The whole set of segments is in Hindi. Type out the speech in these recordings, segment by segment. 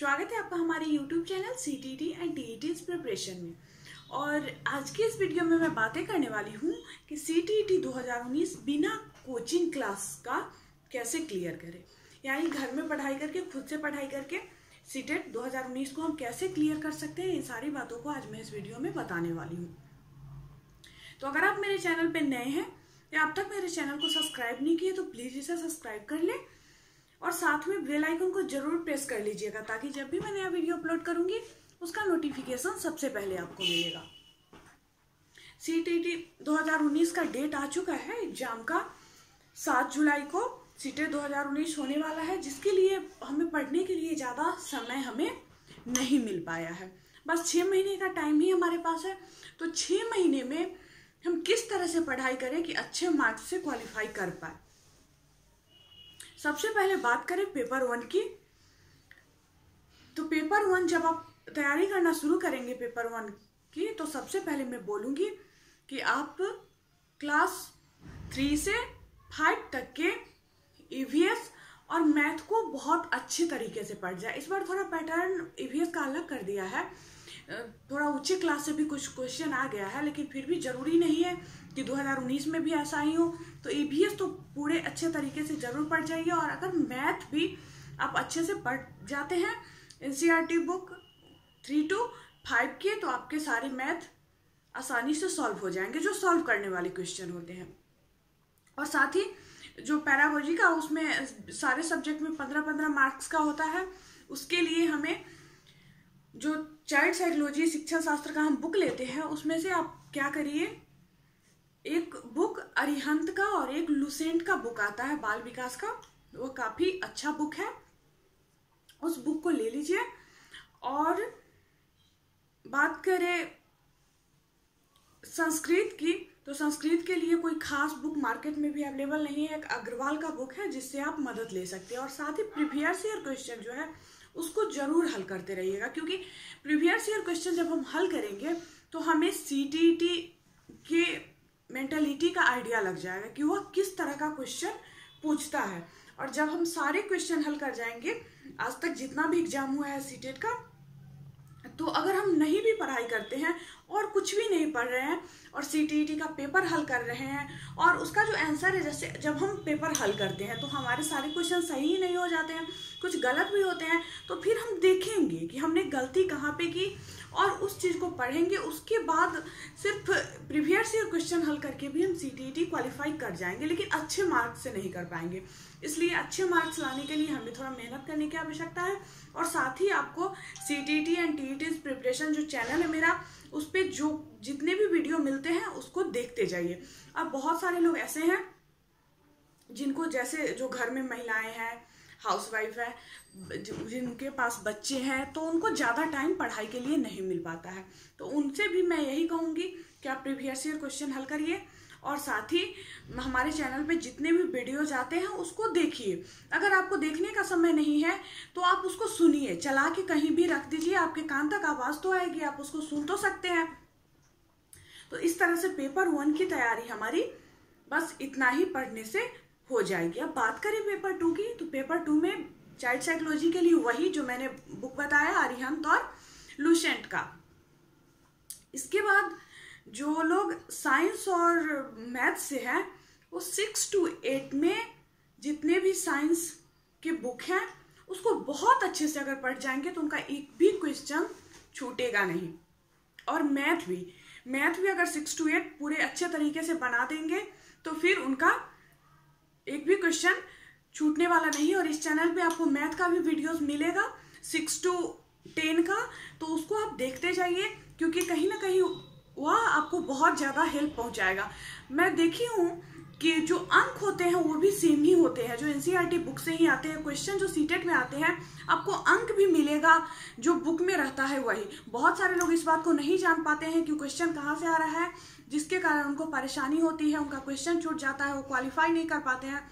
स्वागत है आपका हमारे YouTube channel CTT and TET preparation में। और आज की इस वीडियो में मैं बातें करने वाली हूँ कि CTT 2019 बिना कोचिंग क्लास का कैसे क्लियर करें, यानी घर में पढ़ाई करके, खुद से पढ़ाई करके CTET 2019 को हम कैसे क्लियर कर सकते हैं। इन सारी बातों को आज मैं इस वीडियो में बताने वाली हूँ। तो अगर आप मेरे चैनल पर नए हैं या अब तक मेरे चैनल को सब्सक्राइब नहीं किए तो प्लीज़ इसे सब्सक्राइब कर लें और साथ में बेल आइकन को जरूर प्रेस कर लीजिएगा ताकि जब भी मैं नया वीडियो अपलोड करूंगी उसका नोटिफिकेशन सबसे पहले आपको मिलेगा। CTT 2019 का डेट आ चुका है एग्जाम का। 7 जुलाई को CTET 2019 होने वाला है, जिसके लिए हमें पढ़ने के लिए ज़्यादा समय हमें नहीं मिल पाया है। बस 6 महीने का टाइम ही हमारे पास है। तो 6 महीने में हम किस तरह से पढ़ाई करें कि अच्छे मार्क्स से क्वालिफाई कर पाए। सबसे पहले बात करें पेपर 1 की। तो पेपर 1 जब आप तैयारी करना शुरू करेंगे पेपर 1 की, तो सबसे पहले मैं बोलूँगी कि आप क्लास 3 से 5 तक के EVS और मैथ को बहुत अच्छे तरीके से पढ़ जाए। इस बार थोड़ा पैटर्न EVS का अलग कर दिया है, थोड़ा ऊंचे क्लास से भी कुछ क्वेश्चन आ गया है, लेकिन फिर भी जरूरी नहीं है कि 2019 में भी ऐसा ही हो। तो EVS तो पूरे अच्छे तरीके से जरूर पढ़ जाइए। और अगर मैथ भी आप अच्छे से पढ़ जाते हैं NCERT बुक 3 to 5 के, तो आपके सारे मैथ आसानी से सॉल्व हो जाएंगे, जो सॉल्व करने वाले क्वेश्चन होते हैं। और साथ ही जो पैरागोजी का, उसमें सारे सब्जेक्ट में 15-15 मार्क्स का होता है। उसके लिए हमें जो चाइल्ड साइकोलॉजी शिक्षा शास्त्र का हम बुक लेते हैं, उसमें से आप क्या करिए, एक बुक अरिहंत का और एक लुसेंट का बुक आता है बाल विकास का, वो काफी अच्छा बुक है, उस बुक को ले लीजिए। और बात करें संस्कृत की, तो संस्कृत के लिए कोई खास बुक मार्केट में भी अवेलेबल नहीं है। एक अग्रवाल का बुक है जिससे आप मदद ले सकते हैं। और साथ ही प्रीवियस ईयर क्वेश्चन जो है उसको जरूर हल करते रहिएगा, क्योंकि प्रीवियस ईयर क्वेश्चन जब हम हल करेंगे तो हमें CTT के मेंटालिटी का आइडिया लग जाएगा कि वह किस तरह का क्वेश्चन पूछता है। और जब हम सारे क्वेश्चन हल कर जाएंगे, आज तक जितना भी एग्जाम हुआ है CTET का, तो अगर हम नहीं भी पढ़ाई करते हैं और कुछ भी नहीं पढ़ रहे हैं और CTET का पेपर हल कर रहे हैं और उसका जो आंसर है, जैसे जब हम पेपर हल करते हैं तो हमारे सारे क्वेश्चन सही ही नहीं हो जाते हैं, कुछ गलत भी होते हैं, तो फिर हम देखेंगे कि हमने गलती कहाँ पे की और उस चीज़ को पढ़ेंगे। उसके बाद सिर्फ प्रीवियस ईयर क्वेश्चन हल करके भी हम CTET क्वालिफाई कर जाएंगे, लेकिन अच्छे मार्क्स से नहीं कर पाएंगे। इसलिए अच्छे मार्क्स लाने के लिए हमें थोड़ा मेहनत करने की आवश्यकता है। और साथ ही आपको CTT एंड TET प्रिपरेशन जो चैनल है मेरा, उस पर जो जितने भी वीडियो मिलते हैं उसको देखते जाइए। अब बहुत सारे लोग ऐसे हैं जिनको, जैसे जो घर में महिलाएं हैं, हाउसवाइफ है, जिनके पास बच्चे हैं, तो उनको ज़्यादा टाइम पढ़ाई के लिए नहीं मिल पाता है। तो उनसे भी मैं यही कहूँगी कि आप प्रीवियस ईयर क्वेश्चन हल करिए और साथ ही हमारे चैनल पे जितने भी वीडियोज आते हैं उसको देखिए। अगर आपको देखने का समय नहीं है तो आप उसको सुनिए, चला के कहीं भी रख दीजिए, आपके कान तक आवाज़ तो आएगी, आप उसको सुन तो सकते हैं। तो इस तरह से पेपर 1 की तैयारी हमारी बस इतना ही पढ़ने से हो जाएगी। अब बात करें पेपर 2 की, तो पेपर 2 में चाइल्ड साइकोलॉजी के लिए वही जो मैंने बुक बताया, अरिहंत और लुसेंट का। इसके बाद जो लोग साइंस और मैथ से हैं, वो 6 to 8 में जितने भी साइंस के बुक हैं उसको बहुत अच्छे से अगर पढ़ जाएंगे तो उनका एक भी क्वेश्चन छूटेगा नहीं। और मैथ भी अगर 6 to 8 पूरे अच्छे तरीके से बना देंगे तो फिर उनका एक भी क्वेश्चन छूटने वाला नहीं। और इस चैनल पे आपको मैथ का भी वीडियोस मिलेगा 6 to 10 का, तो उसको आप देखते जाइए, क्योंकि कहीं ना कहीं वह आपको बहुत ज़्यादा हेल्प पहुंचाएगा। मैं देखी हूँ कि जो अंक होते हैं वो भी सेम ही होते हैं, जो NCERT बुक से ही आते हैं। क्वेश्चन जो CTET में आते हैं आपको अंक भी मिलेगा जो बुक में रहता है वही। बहुत सारे लोग इस बात को नहीं जान पाते हैं कि क्वेश्चन कहाँ से आ रहा है, जिसके कारण उनको परेशानी होती है, उनका क्वेश्चन छूट जाता है, वो क्वालिफाई नहीं कर पाते हैं।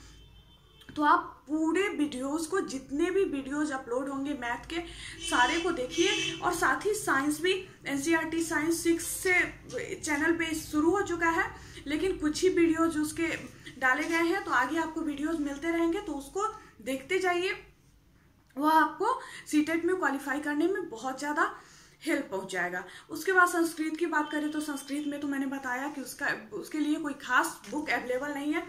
तो आप पूरे वीडियोस को, जितने भी वीडियोस अपलोड होंगे मैथ के, सारे को देखिए। और साथ ही साइंस भी, NCERT साइंस 6 से चैनल पे शुरू हो चुका है, लेकिन कुछ ही वीडियोस उसके डाले गए हैं, तो आगे आपको वीडियोस मिलते रहेंगे, तो उसको देखते जाइए। वह आपको सीटेट में क्वालिफाई करने में बहुत ज़्यादा हेल्प पहुंचाएगा। उसके बाद संस्कृत की बात करें तो संस्कृत में तो मैंने बताया कि उसके लिए कोई खास बुक अवेलेबल नहीं है।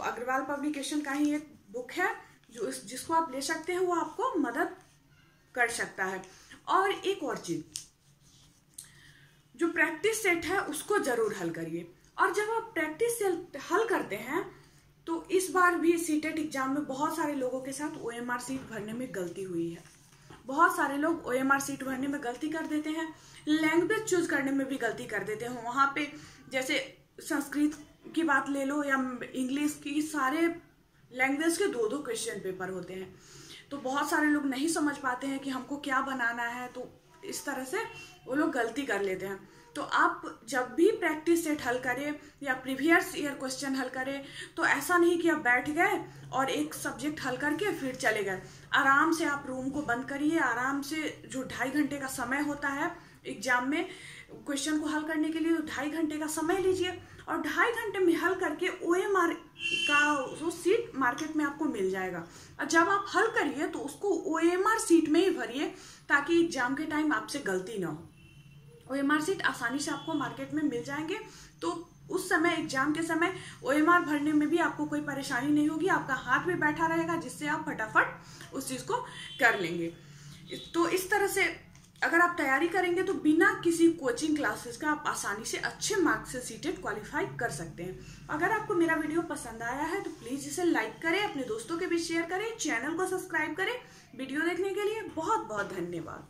अग्रवाल पब्लिकेशन का ही एक बुक है जिसको आप ले सकते हैं, वो आपको मदद कर सकता है। और एक और चीज, जो प्रैक्टिस सेट है उसको जरूर हल करिए। और जब आप प्रैक्टिस सेट हल करते हैं तो इस बार भी सीटेट एग्जाम में बहुत सारे लोगों के साथ OMR सीट भरने में गलती हुई है। बहुत सारे लोग OMR सीट भरने में गलती कर देते हैं, लैंग्वेज चूज करने में भी गलती कर देते हैं। वहां पे जैसे संस्कृत की बात ले लो या इंग्लिश की, सारे लैंग्वेज के 2-2 क्वेश्चन पेपर होते हैं। तो बहुत सारे लोग नहीं समझ पाते हैं कि हमको क्या बनाना है, तो इस तरह से वो लोग गलती कर लेते हैं। तो आप जब भी प्रैक्टिस सेट हल करें या प्रीवियस ईयर क्वेश्चन हल करें तो ऐसा नहीं कि आप बैठ गए और एक सब्जेक्ट हल करके फिर चले गए। आराम से आप रूम को बंद करिए, आराम से, जो 2.5 घंटे का समय होता है एग्जाम में क्वेश्चन को हल करने के लिए, तो 2.5 घंटे का समय लीजिए और 2.5 घंटे में हल करके OMR का जो सीट मार्केट में आपको मिल जाएगा। और जब आप हल करिए तो उसको OMR सीट में ही भरिए ताकि एग्जाम के टाइम आपसे गलती ना हो। OMR सीट आसानी से आपको मार्केट में मिल जाएंगे, तो उस समय एग्जाम के समय OMR भरने में भी आपको कोई परेशानी नहीं होगी, आपका हाथ भी बैठा रहेगा जिससे आप फटाफट उस चीज को कर लेंगे। तो इस तरह से अगर आप तैयारी करेंगे तो बिना किसी कोचिंग क्लासेस का आप आसानी से अच्छे मार्क्स से सीटेट क्वालिफाई कर सकते हैं। अगर आपको मेरा वीडियो पसंद आया है तो प्लीज इसे लाइक करें, अपने दोस्तों के बीच शेयर करें, चैनल को सब्सक्राइब करें। वीडियो देखने के लिए बहुत बहुत धन्यवाद।